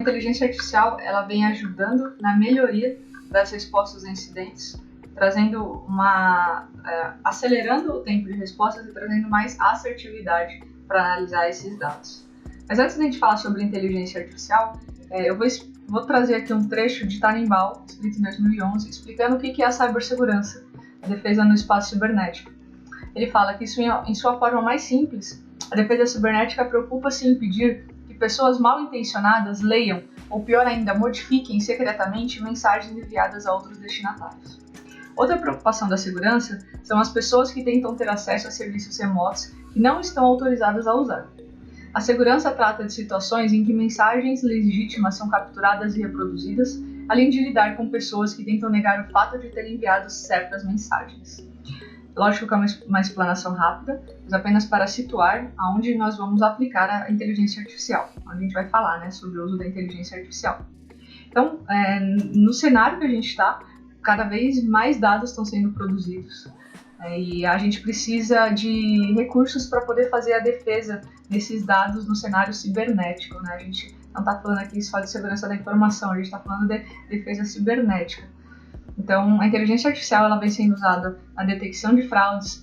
A inteligência artificial ela vem ajudando na melhoria das respostas a incidentes, trazendo acelerando o tempo de respostas e trazendo mais assertividade para analisar esses dados. Mas antes de a gente falar sobre inteligência artificial, eu vou trazer aqui um trecho de Tannenbaum, escrito em 2011, explicando o que é a cibersegurança, a defesa no espaço cibernético. Ele fala que isso, em sua forma mais simples, a defesa cibernética preocupa-se em impedir que pessoas mal intencionadas leiam, ou pior ainda, modifiquem secretamente mensagens enviadas a outros destinatários. Outra preocupação da segurança são as pessoas que tentam ter acesso a serviços remotos que não estão autorizadas a usar. A segurança trata de situações em que mensagens legítimas são capturadas e reproduzidas, além de lidar com pessoas que tentam negar o fato de terem enviado certas mensagens. Lógico que é uma explanação rápida, mas apenas para situar aonde nós vamos aplicar a inteligência artificial, onde a gente vai falar, sobre o uso da inteligência artificial. Então, no cenário que a gente está, cada vez mais dados estão sendo produzidos e a gente precisa de recursos para poder fazer a defesa desses dados no cenário cibernético. A gente não está falando aqui só de segurança da informação, a gente está falando de defesa cibernética. Então, a inteligência artificial ela vem sendo usada na detecção de fraudes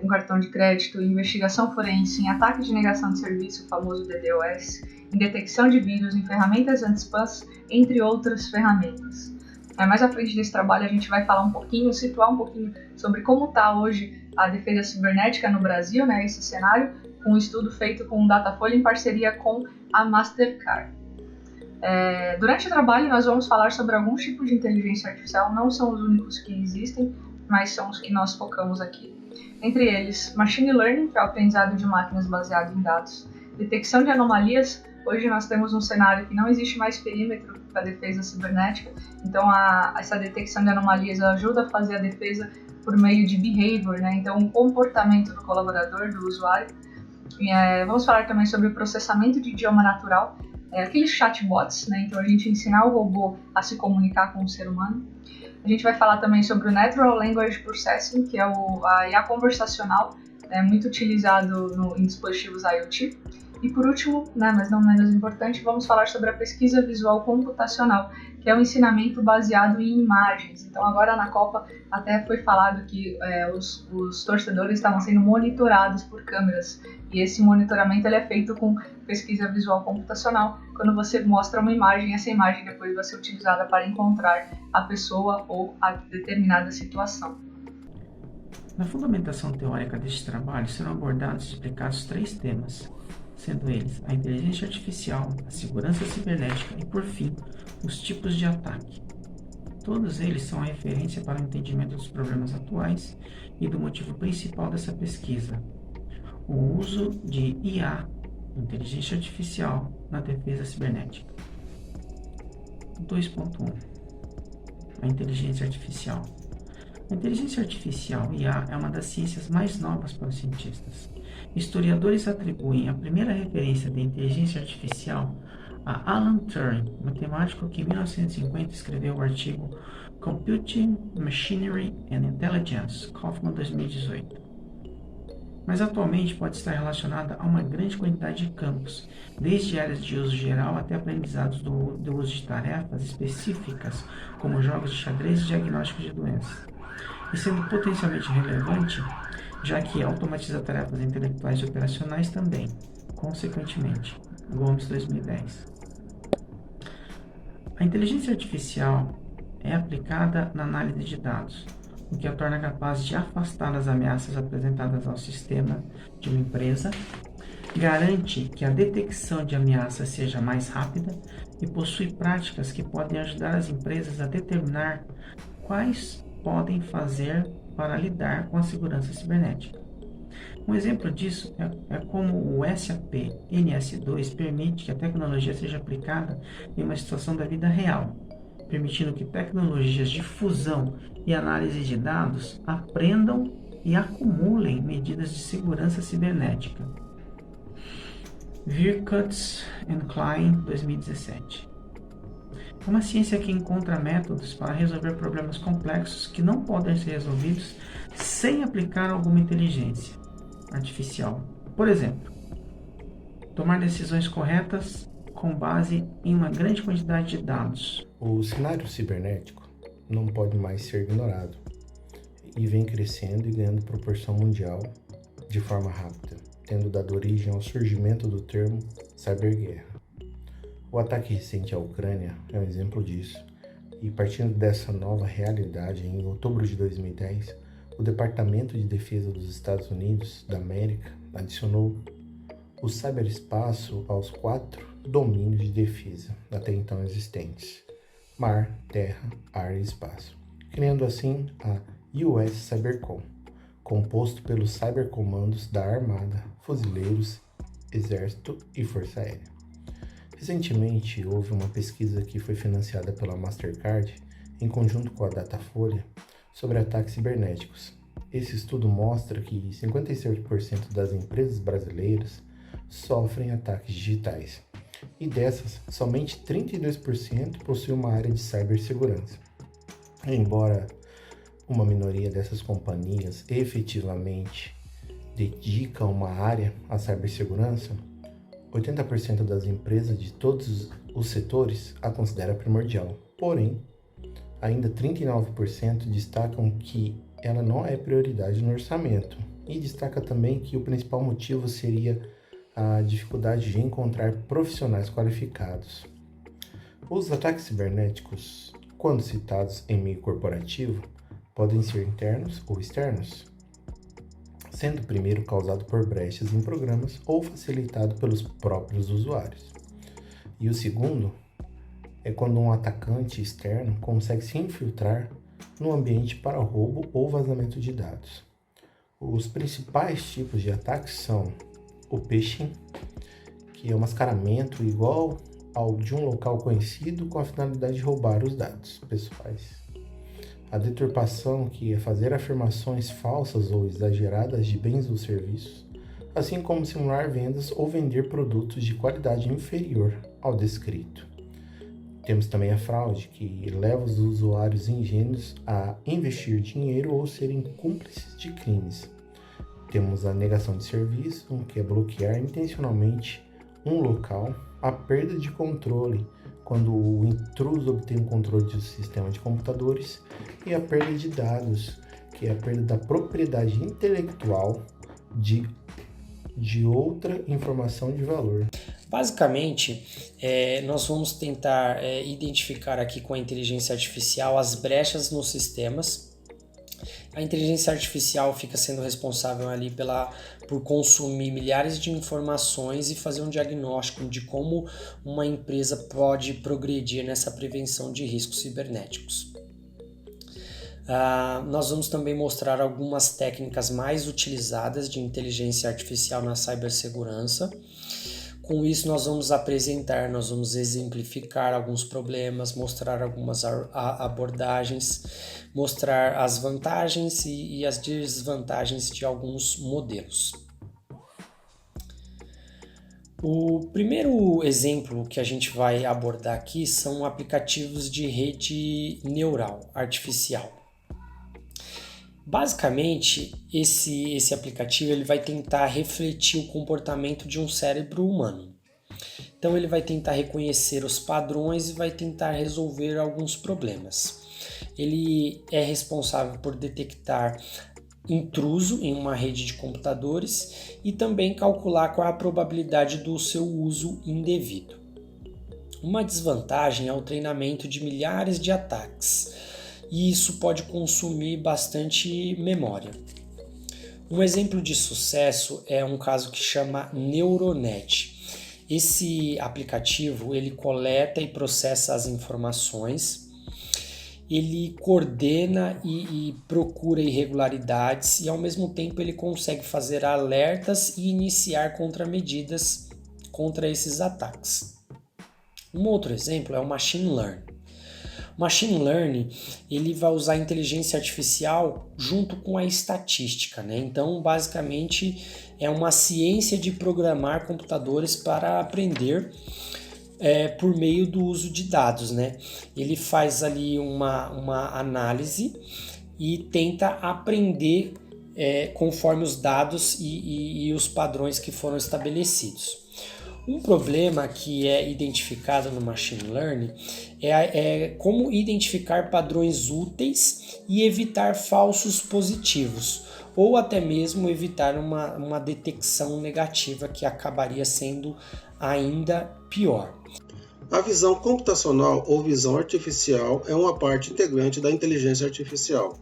com cartão de crédito, em investigação forense, em ataque de negação de serviço, o famoso DDoS, em detecção de vírus, em ferramentas anti-spams, entre outras ferramentas. Mais à frente desse trabalho a gente vai falar situar um pouquinho sobre como está hoje a defesa cibernética no Brasil, esse cenário, com um estudo feito com o Datafolha em parceria com a Mastercard. Durante o trabalho nós vamos falar sobre alguns tipos de inteligência artificial, não são os únicos que existem, mas são os que nós focamos aqui. Entre eles, Machine Learning, que é o aprendizado de máquinas baseado em dados, detecção de anomalias. Hoje nós temos um cenário que não existe mais perímetro para a defesa cibernética, então essa detecção de anomalias ajuda a fazer a defesa por meio de behavior, então o comportamento do colaborador, do usuário. Vamos falar também sobre o processamento de idioma natural, aqueles chatbots, então a gente ensinar o robô a se comunicar com o ser humano. A gente vai falar também sobre o Natural Language Processing, que é a IA conversacional, muito utilizado em dispositivos IoT. E por último, mas não menos importante, vamos falar sobre a pesquisa visual computacional, que é um ensinamento baseado em imagens. Então agora na Copa até foi falado que os torcedores estavam sendo monitorados por câmeras, e esse monitoramento ele é feito com pesquisa visual computacional. Quando você mostra uma imagem, essa imagem depois vai ser utilizada para encontrar a pessoa ou a determinada situação. Na fundamentação teórica deste trabalho serão abordados e explicados 3 temas, sendo eles a inteligência artificial, a segurança cibernética e, por fim, os tipos de ataque. Todos eles são a referência para o entendimento dos problemas atuais e do motivo principal dessa pesquisa, o uso de IA, inteligência artificial, na defesa cibernética. 2.1 A inteligência artificial. A inteligência artificial, IA, é uma das ciências mais novas para os cientistas. Historiadores atribuem a primeira referência de inteligência artificial a Alan Turing, matemático que em 1950 escreveu o artigo Computing, Machinery and Intelligence, Kaufman 2018. Mas atualmente pode estar relacionada a uma grande quantidade de campos, desde áreas de uso geral até aprendizados do uso de tarefas específicas, como jogos de xadrez e diagnóstico de doenças, e sendo potencialmente relevante, já que automatiza tarefas intelectuais e operacionais também, consequentemente. Gomes 2010. A inteligência artificial é aplicada na análise de dados, o que a torna capaz de afastar as ameaças apresentadas ao sistema de uma empresa, garante que a detecção de ameaças seja mais rápida e possui práticas que podem ajudar as empresas a determinar quais podem fazer para lidar com a segurança cibernética. Um exemplo disso é como o SAP NS2 permite que a tecnologia seja aplicada em uma situação da vida real, permitindo que tecnologias de fusão e análise de dados aprendam e acumulem medidas de segurança cibernética. Virkutz and Klein, 2017. É uma ciência que encontra métodos para resolver problemas complexos que não podem ser resolvidos sem aplicar alguma inteligência artificial. Por exemplo, tomar decisões corretas com base em uma grande quantidade de dados. O cenário cibernético não pode mais ser ignorado e vem crescendo e ganhando proporção mundial de forma rápida, tendo dado origem ao surgimento do termo cyberguerra. O ataque recente à Ucrânia é um exemplo disso, e partindo dessa nova realidade, em outubro de 2010, o Departamento de Defesa dos Estados Unidos da América adicionou o ciberespaço aos 4 domínios de defesa até então existentes: mar, terra, ar e espaço, criando assim a US Cybercom, composto pelos cybercomandos da Armada, Fuzileiros, Exército e Força Aérea. Recentemente, houve uma pesquisa que foi financiada pela Mastercard, em conjunto com a Datafolha, sobre ataques cibernéticos. Esse estudo mostra que 57% das empresas brasileiras sofrem ataques digitais, e dessas, somente 32% possuem uma área de cibersegurança. Embora uma minoria dessas companhias efetivamente dedica uma área à cibersegurança, 80% das empresas de todos os setores a considera primordial. Porém, ainda 39% destacam que ela não é prioridade no orçamento, e destaca também que o principal motivo seria a dificuldade de encontrar profissionais qualificados. Os ataques cibernéticos, quando citados em meio corporativo, podem ser internos ou externos, sendo o primeiro causado por brechas em programas ou facilitado pelos próprios usuários. E o segundo é quando um atacante externo consegue se infiltrar no ambiente para roubo ou vazamento de dados. Os principais tipos de ataques são o phishing, que é um mascaramento igual ao de um local conhecido com a finalidade de roubar os dados pessoais. A deturpação, que é fazer afirmações falsas ou exageradas de bens ou serviços, assim como simular vendas ou vender produtos de qualidade inferior ao descrito. Temos também a fraude, que leva os usuários ingênuos a investir dinheiro ou serem cúmplices de crimes. Temos a negação de serviço, que é bloquear intencionalmente um local, a perda de controle, quando o intruso obtém o controle do sistema de computadores, e a perda de dados, que é a perda da propriedade intelectual de outra informação de valor. Basicamente, nós vamos tentar identificar aqui com a inteligência artificial as brechas nos sistemas. A inteligência artificial fica sendo responsável ali por consumir milhares de informações e fazer um diagnóstico de como uma empresa pode progredir nessa prevenção de riscos cibernéticos. Nós vamos também mostrar algumas técnicas mais utilizadas de inteligência artificial na cibersegurança. Com isso, nós vamos exemplificar alguns problemas, mostrar algumas abordagens, mostrar as vantagens e as desvantagens de alguns modelos. O primeiro exemplo que a gente vai abordar aqui são aplicativos de rede neural artificial. Basicamente, esse aplicativo ele vai tentar refletir o comportamento de um cérebro humano. Então, ele vai tentar reconhecer os padrões e vai tentar resolver alguns problemas. Ele é responsável por detectar intruso em uma rede de computadores e também calcular qual é a probabilidade do seu uso indevido. Uma desvantagem é o treinamento de milhares de ataques, e isso pode consumir bastante memória. Um exemplo de sucesso é um caso que chama Neuronet. Esse aplicativo ele coleta e processa as informações, ele coordena e procura irregularidades e ao mesmo tempo ele consegue fazer alertas e iniciar contramedidas contra esses ataques. Um outro exemplo é o Machine Learning. O Machine Learning ele vai usar a inteligência artificial junto com a estatística, né? Então, basicamente, é uma ciência de programar computadores para aprender por meio do uso de dados, né? Ele faz ali uma análise e tenta aprender conforme os dados e os padrões que foram estabelecidos. Um problema que é identificado no Machine Learning é como identificar padrões úteis e evitar falsos positivos, ou até mesmo evitar uma detecção negativa que acabaria sendo ainda pior. A visão computacional ou visão artificial é uma parte integrante da inteligência artificial,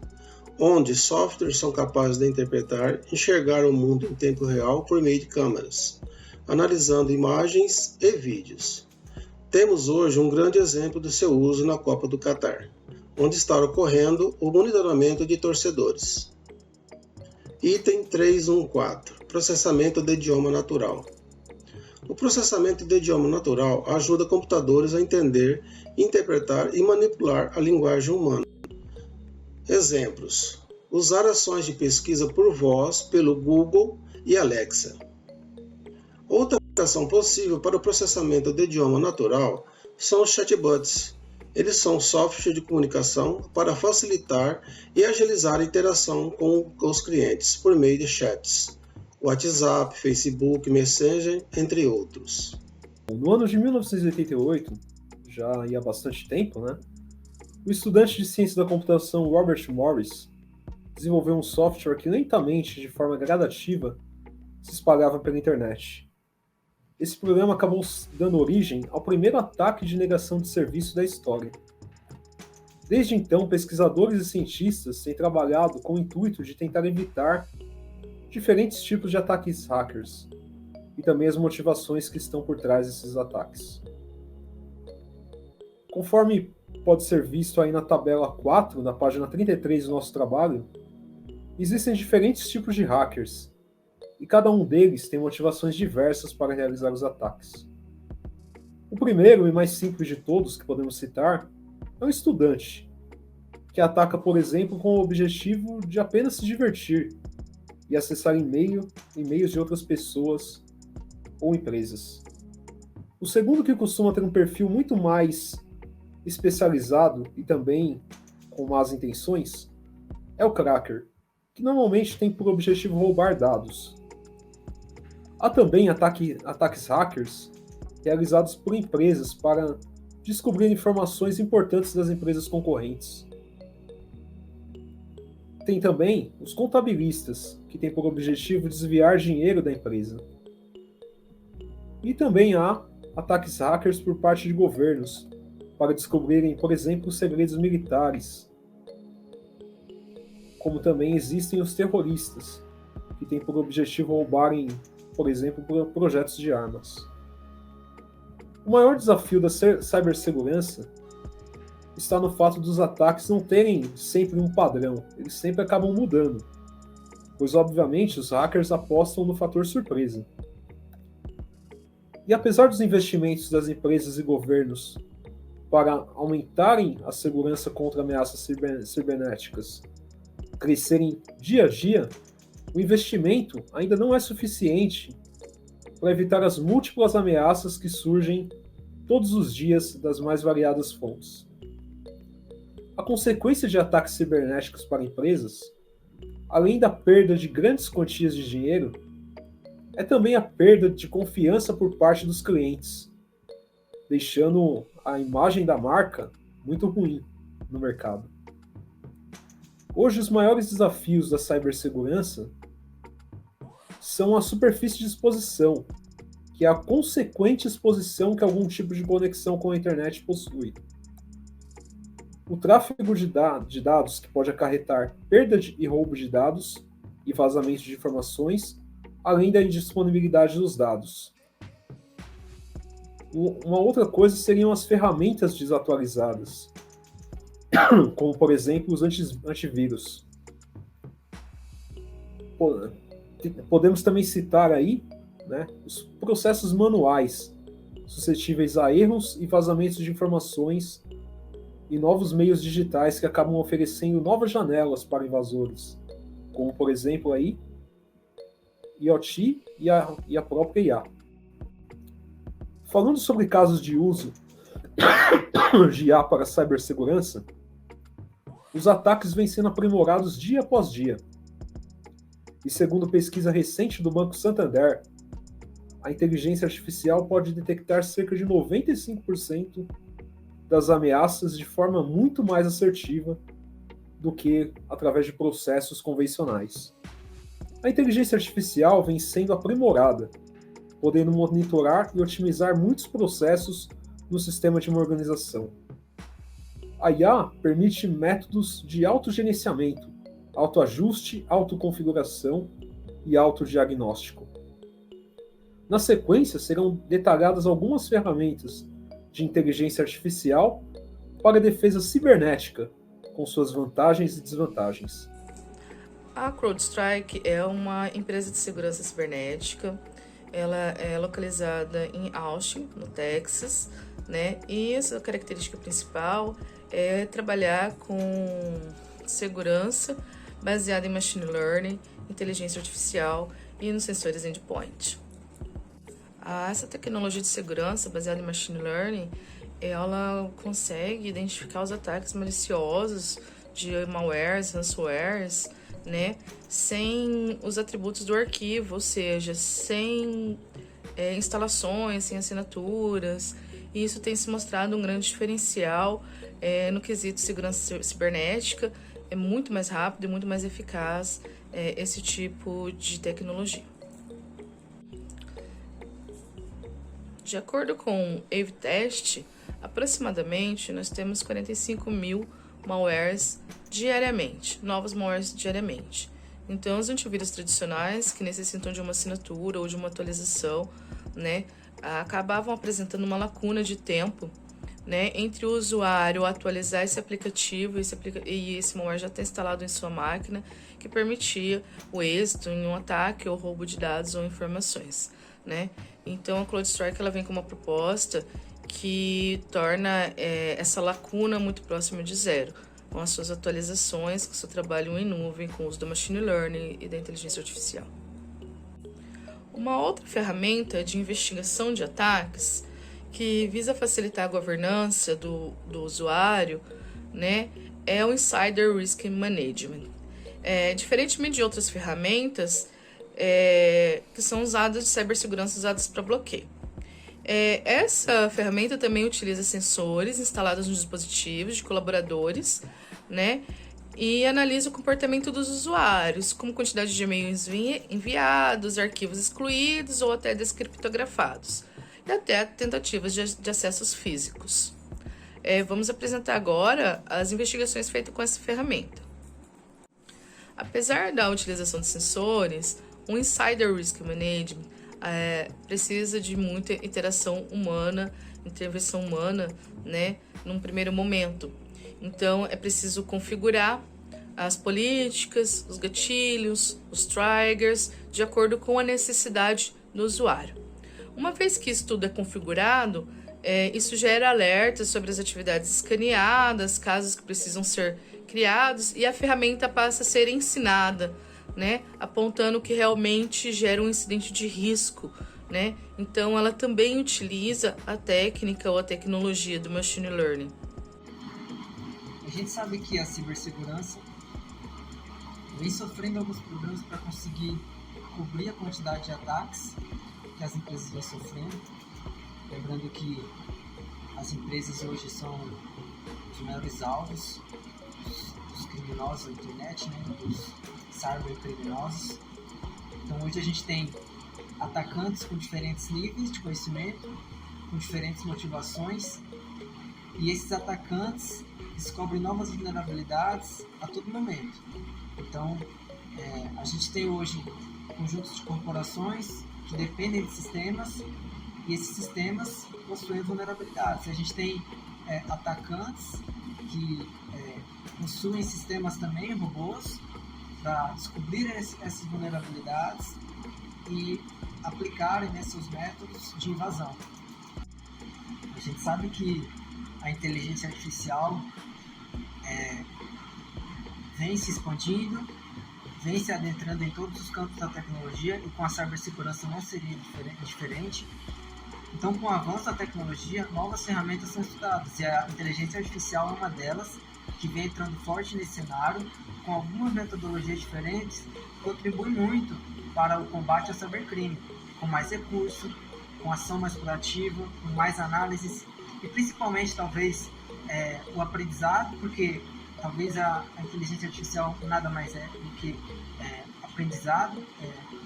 onde softwares são capazes de interpretar e enxergar o mundo em tempo real por meio de câmeras, analisando imagens e vídeos. Temos hoje um grande exemplo do seu uso na Copa do Catar, onde está ocorrendo o monitoramento de torcedores. Item 314. Processamento de idioma natural. O processamento de idioma natural ajuda computadores a entender, interpretar e manipular a linguagem humana. Exemplos: usar ações de pesquisa por voz pelo Google e Alexa. Outra aplicação possível para o processamento de idioma natural são os chatbots. Eles são softwares de comunicação para facilitar e agilizar a interação com os clientes por meio de chats, WhatsApp, Facebook, Messenger, entre outros. No ano de 1988, já há bastante tempo, o estudante de ciência da computação Robert Morris desenvolveu um software que lentamente, de forma gradativa, se espalhava pela internet. Esse programa acabou dando origem ao primeiro ataque de negação de serviço da história. Desde então, pesquisadores e cientistas têm trabalhado com o intuito de tentar evitar diferentes tipos de ataques hackers e também as motivações que estão por trás desses ataques. Conforme pode ser visto aí na tabela 4, na página 33 do nosso trabalho, existem diferentes tipos de hackers, e cada um deles tem motivações diversas para realizar os ataques. O primeiro e mais simples de todos que podemos citar é um estudante, que ataca, por exemplo, com o objetivo de apenas se divertir e acessar e-mails de outras pessoas ou empresas. O segundo, que costuma ter um perfil muito mais especializado e também com más intenções, é o cracker, que normalmente tem por objetivo roubar dados. Há também ataques hackers realizados por empresas para descobrir informações importantes das empresas concorrentes. Tem também os contabilistas, que têm por objetivo desviar dinheiro da empresa. E também há ataques hackers por parte de governos, para descobrirem, por exemplo, segredos militares. Como também existem os terroristas, que têm por objetivo roubarem, por exemplo, projetos de armas. O maior desafio da cibersegurança está no fato dos ataques não terem sempre um padrão, eles sempre acabam mudando, pois obviamente os hackers apostam no fator surpresa. E apesar dos investimentos das empresas e governos para aumentarem a segurança contra ameaças cibernéticas crescerem dia a dia, o investimento ainda não é suficiente para evitar as múltiplas ameaças que surgem todos os dias das mais variadas fontes. A consequência de ataques cibernéticos para empresas, além da perda de grandes quantias de dinheiro, é também a perda de confiança por parte dos clientes, deixando a imagem da marca muito ruim no mercado. Hoje, os maiores desafios da cibersegurança são a superfície de exposição, que é a consequente exposição que algum tipo de conexão com a internet possui. O tráfego de dados, que pode acarretar perda e roubo de dados e vazamento de informações, além da indisponibilidade dos dados. Uma outra coisa seriam as ferramentas desatualizadas, como, por exemplo, os antivírus. Podemos também citar aí, os processos manuais, suscetíveis a erros e vazamentos de informações, e novos meios digitais que acabam oferecendo novas janelas para invasores, como, por exemplo, aí, IoT e a própria IA. Falando sobre casos de uso de IA para cibersegurança, os ataques vêm sendo aprimorados dia após dia. E segundo pesquisa recente do Banco Santander, a inteligência artificial pode detectar cerca de 95% das ameaças de forma muito mais assertiva do que através de processos convencionais. A inteligência artificial vem sendo aprimorada, podendo monitorar e otimizar muitos processos no sistema de uma organização. A IA permite métodos de autogerenciamento, autoajuste, autoconfiguração e autodiagnóstico. Na sequência, serão detalhadas algumas ferramentas de inteligência artificial para a defesa cibernética, com suas vantagens e desvantagens. A CrowdStrike é uma empresa de segurança cibernética. Ela é localizada em Austin, no Texas, né? E a sua característica principal é trabalhar com segurança baseada em machine learning, inteligência artificial e nos sensores endpoint. Essa tecnologia de segurança baseada em machine learning, ela consegue identificar os ataques maliciosos de malwares, ransomwares, né, sem os atributos do arquivo, ou seja, sem instalações, sem assinaturas. E isso tem se mostrado um grande diferencial no quesito segurança cibernética. É muito mais rápido e muito mais eficaz esse tipo de tecnologia. De acordo com o AveTest, aproximadamente nós temos 45 mil malwares diariamente, novos malwares diariamente. Então, os antivírus tradicionais que necessitam de uma assinatura ou de uma atualização, né, acabavam apresentando uma lacuna de tempo, né, entre o usuário atualizar esse aplicativo e esse malware já está instalado em sua máquina, que permitia o êxito em um ataque ou roubo de dados ou informações, né? Então, a CrowdStrike ela vem com uma proposta que torna essa lacuna muito próxima de zero, com as suas atualizações, com o seu trabalho em nuvem, com o uso do machine learning e da inteligência artificial. Uma outra ferramenta de investigação de ataques que visa facilitar a governança do usuário, né, é o Insider Risk Management. Diferentemente de outras ferramentas que são usadas de cibersegurança usadas para bloqueio. Essa ferramenta também utiliza sensores instalados nos dispositivos de colaboradores, né, e analisa o comportamento dos usuários, como quantidade de e-mails enviados, arquivos excluídos ou até descriptografados, e até tentativas de acessos físicos. Vamos apresentar agora as investigações feitas com essa ferramenta. Apesar da utilização de sensores, o Insider Risk Management precisa de muita interação humana, intervenção humana, né, num primeiro momento. Então, é preciso configurar as políticas, os gatilhos, os triggers, de acordo com a necessidade do usuário. Uma vez que isso tudo é configurado, isso gera alertas sobre as atividades escaneadas, casos que precisam ser criados, e a ferramenta passa a ser ensinada, né, apontando que realmente gera um incidente de risco, né? Então, ela também utiliza a técnica ou a tecnologia do machine learning. A gente sabe que a cibersegurança vem sofrendo alguns problemas para conseguir cobrir a quantidade de ataques que as empresas vêm sofrendo. Lembrando que as empresas hoje são os maiores alvos dos criminosos da internet, né, dos cybercriminosos. Então hoje a gente tem atacantes com diferentes níveis de conhecimento, com diferentes motivações, e esses atacantes descobrem novas vulnerabilidades a todo momento. Então a gente tem hoje conjuntos de corporações que dependem de sistemas, e esses sistemas possuem vulnerabilidades. A gente tem atacantes que possuem sistemas também, robôs, para descobrirem essas vulnerabilidades e aplicarem seus métodos de invasão. A gente sabe que a inteligência artificial vem se expandindo, vem se adentrando em todos os campos da tecnologia, e com a cibersegurança não seria diferente. Então, com o avanço da tecnologia, novas ferramentas são estudadas, e a inteligência artificial é uma delas, que vem entrando forte nesse cenário, com algumas metodologias diferentes, que contribuem muito para o combate ao cybercrime. com mais recurso, com ação mais proativa, com mais análises e principalmente talvez o aprendizado, porque talvez a inteligência artificial nada mais é do que aprendizado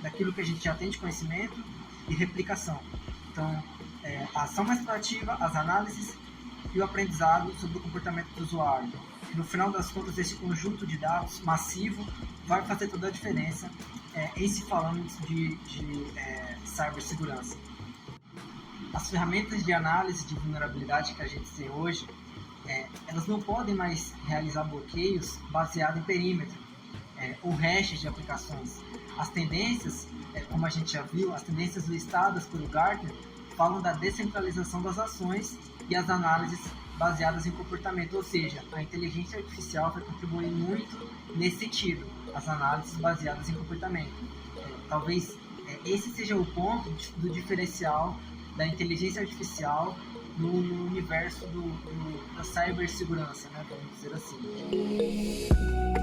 daquilo que a gente já tem de conhecimento e replicação. Então, a ação mais proativa, as análises e o aprendizado sobre o comportamento do usuário. E no final das contas, esse conjunto de dados massivo vai fazer toda a diferença em se falando de cibersegurança. As ferramentas de análise de vulnerabilidade que a gente tem hoje, elas não podem mais realizar bloqueios baseados em perímetro ou hashes de aplicações. As tendências, como a gente já viu, as tendências listadas pelo Gartner falam da descentralização das ações e as análises baseadas em comportamento, ou seja, a inteligência artificial vai contribuir muito nesse sentido, as análises baseadas em comportamento. Talvez esse seja o ponto do diferencial da inteligência artificial no universo da cibersegurança, né, vamos dizer assim.